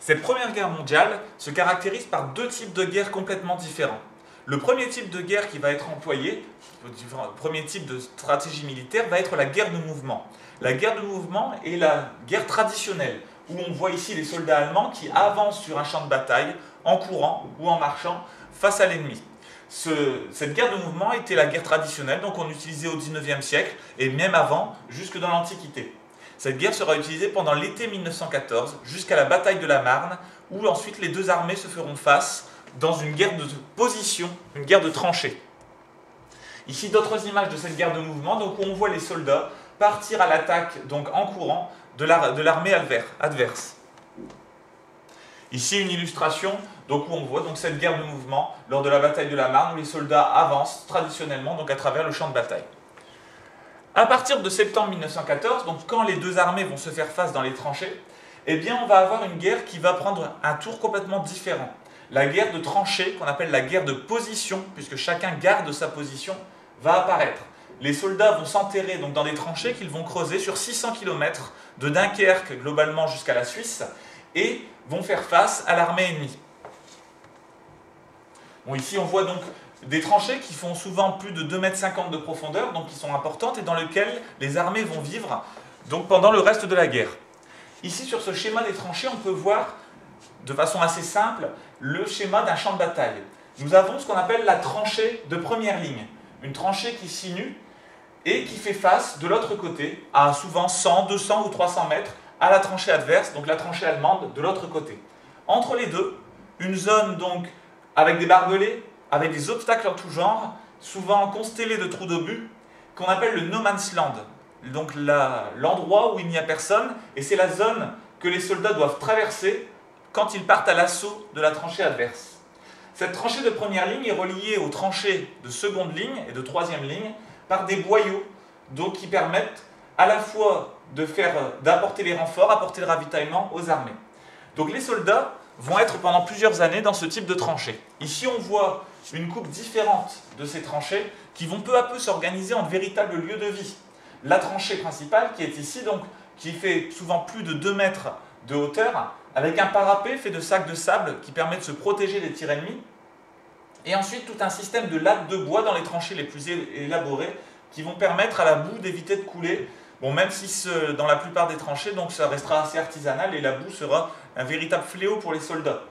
Cette Première Guerre mondiale se caractérise par deux types de guerres complètement différents. Le premier type de guerre qui va être employé, le premier type de stratégie militaire, va être la guerre de mouvement. La guerre de mouvement est la guerre traditionnelle, où on voit ici les soldats allemands qui avancent sur un champ de bataille, en courant ou en marchant, face à l'ennemi. Cette guerre de mouvement était la guerre traditionnelle, donc on l'utilisait au XIXe siècle, et même avant, jusque dans l'Antiquité. Cette guerre sera utilisée pendant l'été 1914, jusqu'à la bataille de la Marne, où ensuite les deux armées se feront face dans une guerre de position, une guerre de tranchées. Ici d'autres images de cette guerre de mouvement, donc où on voit les soldats partir à l'attaque, donc en courant, de l'armée adverse. Ici une illustration donc, où on voit donc, cette guerre de mouvement lors de la bataille de la Marne, où les soldats avancent traditionnellement donc, à travers le champ de bataille. À partir de septembre 1914, donc quand les deux armées vont se faire face dans les tranchées, eh bien on va avoir une guerre qui va prendre un tour complètement différent. La guerre de tranchées, qu'on appelle la guerre de position, puisque chacun garde sa position, va apparaître. Les soldats vont s'enterrer donc dans des tranchées qu'ils vont creuser sur 600 km de Dunkerque globalement jusqu'à la Suisse et vont faire face à l'armée ennemie. Bon, ici on voit donc des tranchées qui font souvent plus de 2,50 m de profondeur, donc qui sont importantes et dans lesquelles les armées vont vivre donc, pendant le reste de la guerre. Ici sur ce schéma des tranchées, on peut voir de façon assez simple le schéma d'un champ de bataille. Nous avons ce qu'on appelle la tranchée de première ligne, une tranchée qui sinue et qui fait face de l'autre côté à souvent 100, 200 ou 300 mètres à la tranchée adverse, donc la tranchée allemande de l'autre côté. Entre les deux, une zone donc avec des barbelés, avec des obstacles en tout genre, souvent constellés de trous d'obus, qu'on appelle le no man's land. Donc l'endroit où il n'y a personne, et c'est la zone que les soldats doivent traverser quand ils partent à l'assaut de la tranchée adverse. Cette tranchée de première ligne est reliée aux tranchées de seconde ligne et de troisième ligne par des boyaux donc, qui permettent à la fois d'apporter les renforts, apporter le ravitaillement aux armées. Donc les soldats vont être pendant plusieurs années dans ce type de tranchées. Ici on voit une coupe différente de ces tranchées qui vont peu à peu s'organiser en véritables lieux de vie. La tranchée principale qui est ici, donc, qui fait souvent plus de 2 mètres de hauteur, avec un parapet fait de sacs de sable qui permet de se protéger des tirs ennemis, et ensuite tout un système de lattes de bois dans les tranchées les plus élaborées qui vont permettre à la boue d'éviter de couler. Bon, même si dans la plupart des tranchées, donc, ça restera assez artisanal et la boue sera un véritable fléau pour les soldats.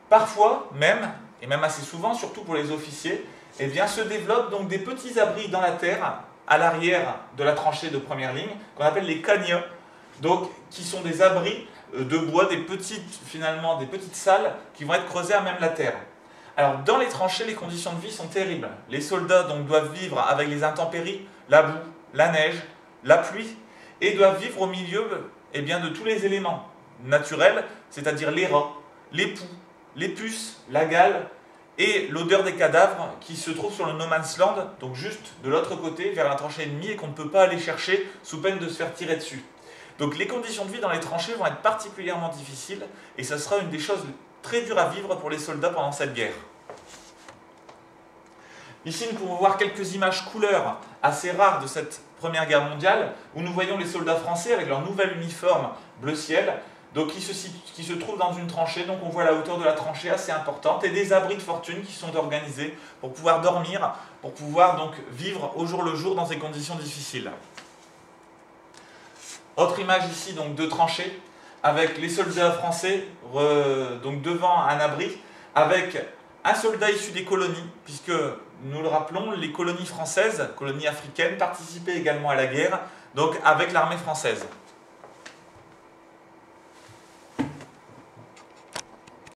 Parfois même, et même assez souvent, surtout pour les officiers, eh bien, se développent donc des petits abris dans la terre à l'arrière de la tranchée de première ligne, qu'on appelle les cagnots, donc qui sont des abris de bois, des petites salles qui vont être creusées à même la terre. Alors dans les tranchées, les conditions de vie sont terribles. Les soldats donc, doivent vivre avec les intempéries, la boue, la neige, la pluie, et doivent vivre au milieu eh bien, de tous les éléments naturels, c'est-à-dire les rats, les poux, les puces, la gale et l'odeur des cadavres qui se trouvent sur le no man's land, donc juste de l'autre côté, vers la tranchée ennemie, et qu'on ne peut pas aller chercher sous peine de se faire tirer dessus. Donc les conditions de vie dans les tranchées vont être particulièrement difficiles, et ça sera une des choses très dures à vivre pour les soldats pendant cette guerre. Ici, nous pouvons voir quelques images couleurs assez rares de cette Première Guerre mondiale, où nous voyons les soldats français avec leur nouvel uniforme bleu ciel, donc qui se trouvent dans une tranchée, donc on voit la hauteur de la tranchée assez importante, et des abris de fortune qui sont organisés pour pouvoir dormir, pour pouvoir donc vivre au jour le jour dans des conditions difficiles. Autre image ici donc de tranchée, avec les soldats français donc devant un abri, avec un soldat issu des colonies, puisque, nous le rappelons, les colonies françaises, colonies africaines, participaient également à la guerre, donc avec l'armée française.